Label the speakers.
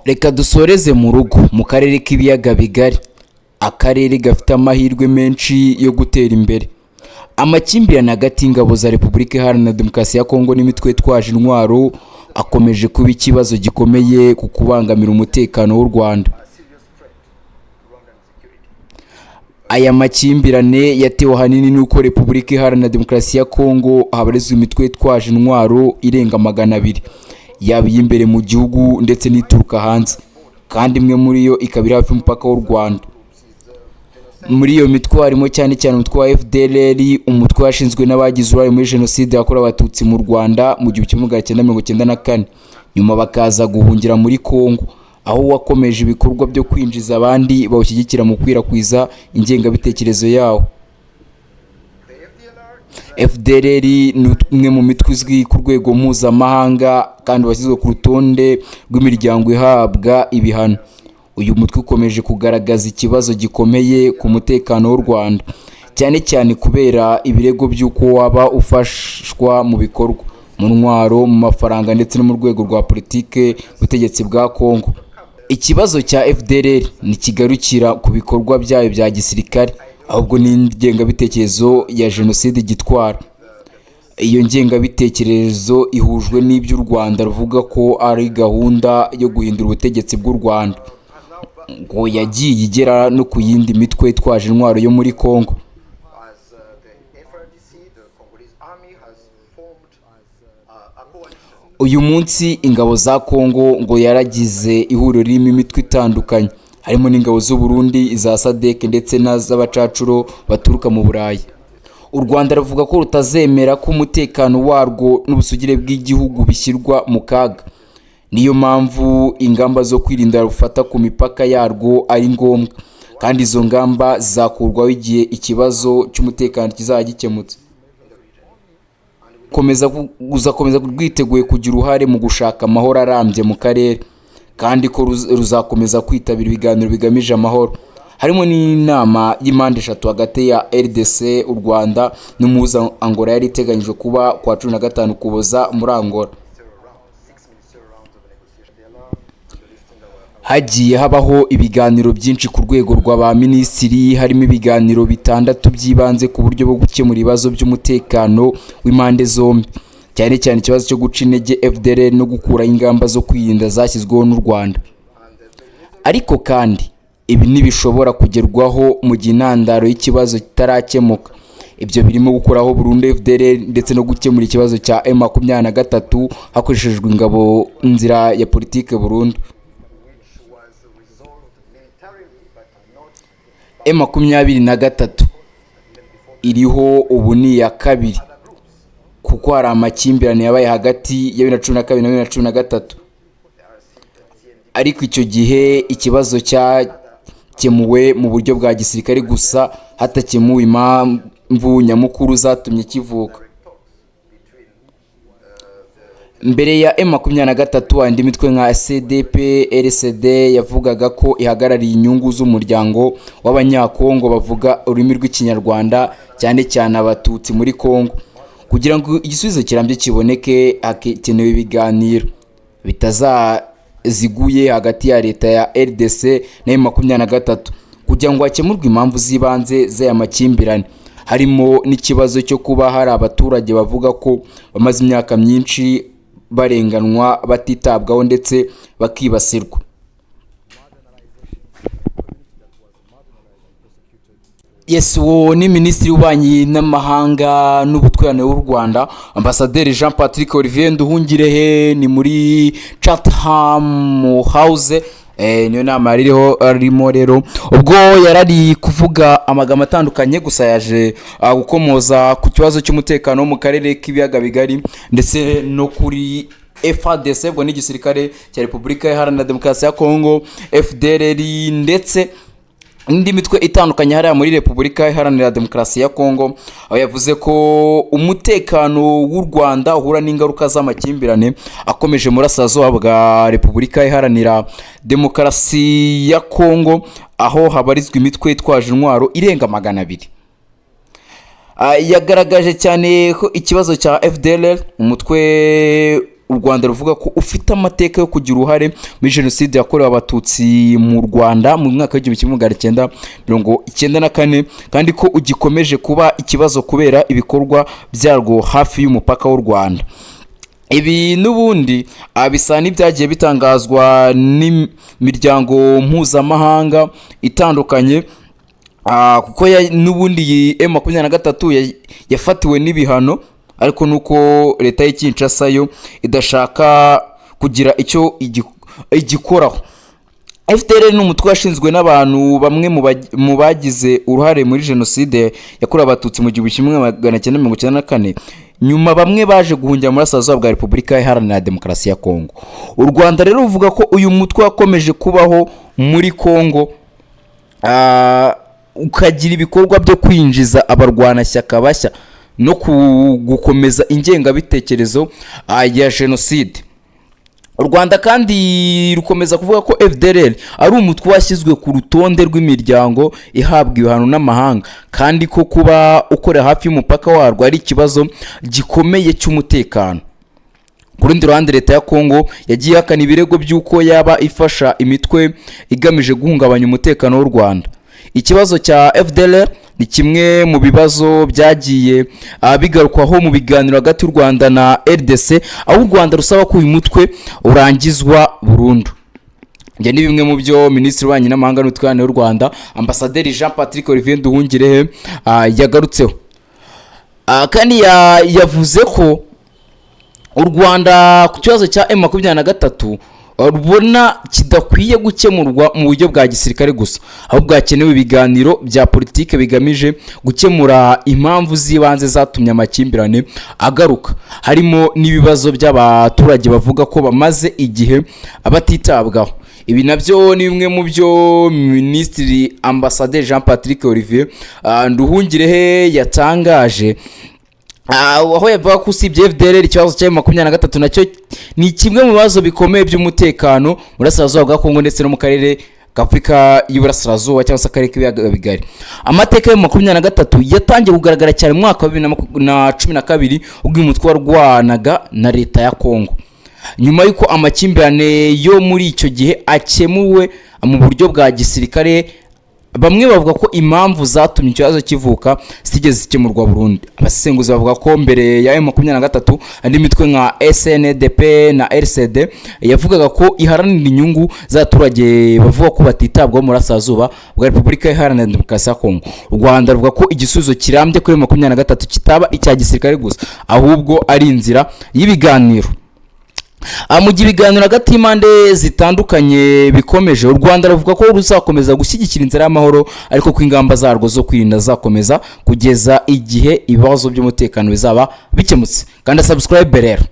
Speaker 1: Reka dusoreze mu rugo mu karere k'ibiyaga bigari, akarere gafite amahirwe menshi yo gutera imbere. Amakimbirane hagati y'ingabo za Repubulika Iharanira Demokarasi ya Kongo n'imitwe yitwaje intwaro akomeje kuba ikibazo gikomeye ku kubangamira umutekano w'u Rwanda. Aya makimbirane yatewe ahanini n'uko Repubulika Iharanira Demokarasi ya Kongo habarizwa imitwe yitwaje intwaro irenga 200, yaba iy'imbere mu gihugu ndetse n'ituruka hanze, kandi imwe muri yo ikaba iri hafi y'umupaka w'u Rwanda. Muri iyo mitwe harimo cyane cyane umutwe wa FDLR, umutwe washinzwe n'abagize uruhare muri Jenoside yakorewe Abatutsi mu Rwanda mu 1994, nyuma bakaza guhungira muri Kongo, aho wakomeje ibikorwa byo kwinjiza abandi bawushyigikira mu kwirakw'iza ingengabitekerezo yawo. FDLR ni umwe mu mitwe izwi ku rwego mpuzamahanga kandi washyizwe ku rutonde rw'imiryango ihabwa ibihano. Uyu mutwe ukomeje kugaragaza ikibazo gikomeye ku mutekano w'u Rwanda, cyane cyane kubera ibirego by'uko waba ufashwa mu bikorwa, mu ntwaro, mu mafaranga ndetse no mu rwego rwa politike ubutegetsi bwa Kongo. Ikibazo cya FDLR ntikigarukira ku bikorwa byayo bya gisirikare, ahubwo n'ingengabitekerezo ya Jenoside gitwara. Iyo ngengabitekerezo ihujwe n'ibyo u Rwanda ruvuga ko ari gahunda yo guhindura ubutegetsi bw'u Rwanda, ngo yagiye igera no ku yindi mitwe itwaje intwaro yo muri Kongo. Uyu munsi ingabo za Kongo ngo yaragize ihuriro ririmo imitwe itandukanye, harimo n'ingabo z'u Burundi, iza SADC ndetse n'iz'abacacuro baturuka mu Burayi. U Rwanda ruvuga ko rutazemera ko umutekano warwo n'ubusugire bw'igihugu bishyirwa mu kaga. Niyo mpamvu ingamba zo kwirinda rufata ku mipaka yarwo ari ngombwa, kandi izo ngamba zizakurwaho igihe ikibazo cy'umutekano kizajya gikemutse. Ruzakomeza rwiteguye kugira uruhare mu gushaka amahoro arambye mu karere, kandi ko ruzakomeza kwitabira ibiganiro bigamije amahoro, harimo n'inama y'impande eshatu hagati ya RDC, u Rwanda n'umuhuza Angola yari iteganyijwe kuba ku wa 15 Ukuboza muri Angola. Hagiye habaho ibiganiro byinshi ku rwego rwa ba minisitiri, harimo ibiganiro 6 byibanze ku buryo bwo gukemura ibibazo by'umutekano w'impande zombi, cyane cyane ikibazo cyo guca intege FDLR no gukuraho ingamba zo kwirinda zashyizweho n'u Rwanda. Ariko kandi ibi ntibishobora kugerwaho mu gihe intandaro y'ikibazo kitarakemuka. Ibyo birimo gukuraho burundu FDLR ndetse no gukemura ikibazo cya M23 hakoreshejwe ingabo nzira ya politike burundu. M23 iriho ubu ni iya kabiri, kuko hari amakimbirane yabaye hagati ya 2012 na 2013, ariko icyo gihe ikibazo cyakemuwe mu buryo bwa gisirikare gusa, hatakemuwe impamvu nyamukuru zatumye kivuka. Mbere ya M23 andi mitwe nka CDP, RCD yavugaga ko ihagarariye inyungu z'umuryango w'abanyakongo bavuga ururimi rw'ikinyarwanda, cyane cyane abatutsi muri Kongo. Kugira ngo igisubizo kirambye kiboneke, hakenewe ibiganiro bitaziguye hagati ya leta ya RDC na M23 kugira ngo hakemurwe impamvu z'ibanze z'aya makimbirane, harimo n'ikibazo cyo kuba hari abaturage bavuga ko bamaze imyaka myinshi barenganwa, batitabwaho ndetse bakibasirwa. Uwo ni Minisitiri w'Ububanyi n'Amahanga n'Ubutwererane w'u Rwanda, Ambasaderi Jean Patrick Olivier Nduhungirehe, ni muri Chatham House. Niyo nama arimo rero, ubwo yarari kuvuga amagambo atandukanye, gusa yaje gukomoza ku kibazo cy'umutekano wo mu karere k'ibiyaga bigari ndetse no kuri FARDC, ubwo ni igisirikare cya Repubulika Iharanira Demokarasi ya Kongo, FDLR ndetse indi mitwe itandukanye hariya muri Repubulika Iharanira Demokarasi ya Kongo. Aho yavuze ko umutekano w'u Rwanda uhura n'ingaruka z'amakimbirane akomeje muri Burasirazuba bwa Repubulika Iharanira Demokarasi ya Kongo, aho habarizwa imitwe itwaje intwaro irenga 200. Yagaragaje cyane ko ikibazo cya FDLR, umutwe u Rwanda ruvuga ko ufite amateka yo kugira uruhare muri jenoside yakorewe abatutsi mu Rwanda mu mwaka w'1994 kandi ko ugikomeje kuba ikibazo kubera ibikorwa byarwo hafi y'umupaka w'u Rwanda. Ibi n'ubundi bisa n'ibyagiye bitangazwa n'imiryango mpuzamahanga itandukanye, kuko n'ubundi iyi M23 yafatiwe n'ibihano, ariko nuko leta y'i Kinshasa yo idashaka kugira icyo igikoraho. FDLR ni umutwe washinzwe n'abantu bamwe mu bagize uruhare muri jenoside yakorewe abatutsi mu 1994, nyuma bamwe baje guhungira muri Burasirazuba bwa Repubulika Iharanira Demokarasi ya Kongo. U Rwanda rero ruvuga ko uyu mutwe wakomeje kubaho muri Kongo, ukagira ibikorwa byo kwinjiza abarwanashyaka bashya no gukomeza ingengabitekerezo ya jenoside. U Rwanda kandi rukomeza kuvuga ko FDLR ari umutwe washyizwe ku rutonde rw'imiryango ihabwa ibihano n'amahanga, kandi ko kuba ukora hafi y'umupaka warwo ari ikibazo gikomeye cy'umutekano. Ku rundi ruhande leta ya Kongo yagiye ihakana ibirego by'uko yaba ifasha imitwe igamije guhungabanya umutekano w'u Rwanda. Ikibazo cya FDLR ni kimwe mu bibazo byagiye bigarukwaho mu biganiro hagati y'u Rwanda na RDC, aho u Rwanda rusaba ko uyu mutwe urangizwa burundu. Njye ni bimwe mu byo Minisitiri w'Ububanyi n'Amahanga n'Ubutwererane w'u Rwanda Ambasaderi Jean Patrick Olivier Nduhungirehe yagarutseho. Kandi yavuze ko u Rwanda ku kibazo cya M23 rubona kidakwiye gukemurwa mu buryo bwa gisirikare gusa, ahubwo hakenewe ibiganiro bya politike bigamije gukemura impamvu z'ibanze zatumye amakimbirane agaruka, harimo n'ibibazo by'abaturage bavuga ko bamaze igihe abatitabwaho. Ibi nabyo ni bimwe mu byo Minisitiri Ambasaderi Jean Patrick Olivier Nduhungirehe yatangaje, aho yavuga ko usibye FDLR ikibazo cya M23 nacyo ni kimwe mu bibazo bikomeye by'umutekano mu Burasirazuba bwa Kongo ndetse no mu karere k'Afurika y'Iburasirazuba cyangwa se akarere k'ibiyaga bigari. Amateka ya M23 yatangiye kugaragara cyane mu mwaka wa 2012 ubwo uyu mutwe warwanaga na leta ya Kongo, nyuma y'uko amakimbirane yo muri icyo gihe akemuwe mu buryo bwa gisirikare. Bamwe bavuga ko impamvu zatumye ikibazo kivuka sigeze zikemurwa Burundi. Abasenguzi bavuga ko mbere ya M23 andi mitwe nka SNDP na RCD yavugaga ko iharanira inyungu z'abaturage bavuga ko batitabwaho mu Burasirazuba bwa Repubulika Iharanira Demokarasi ya Kongo. U Rwanda ruvuga ko igisubizo kirambye kuri M23 kitaba icya gisirikare gusa, ahubwo ari inzira y'ibiganiro. Mu gihe ibiganiro hagati y'impande zitandukanye bikomeje, u Rwanda ruvuga ko ruzakomeza gushyigikira inzira y'amahoro, ariko ko ingamba zarwo zo kwirinda zakomeza kugeza igihe ibibazo by'umutekano bizaba bikemutse. Kandi subscribe rero.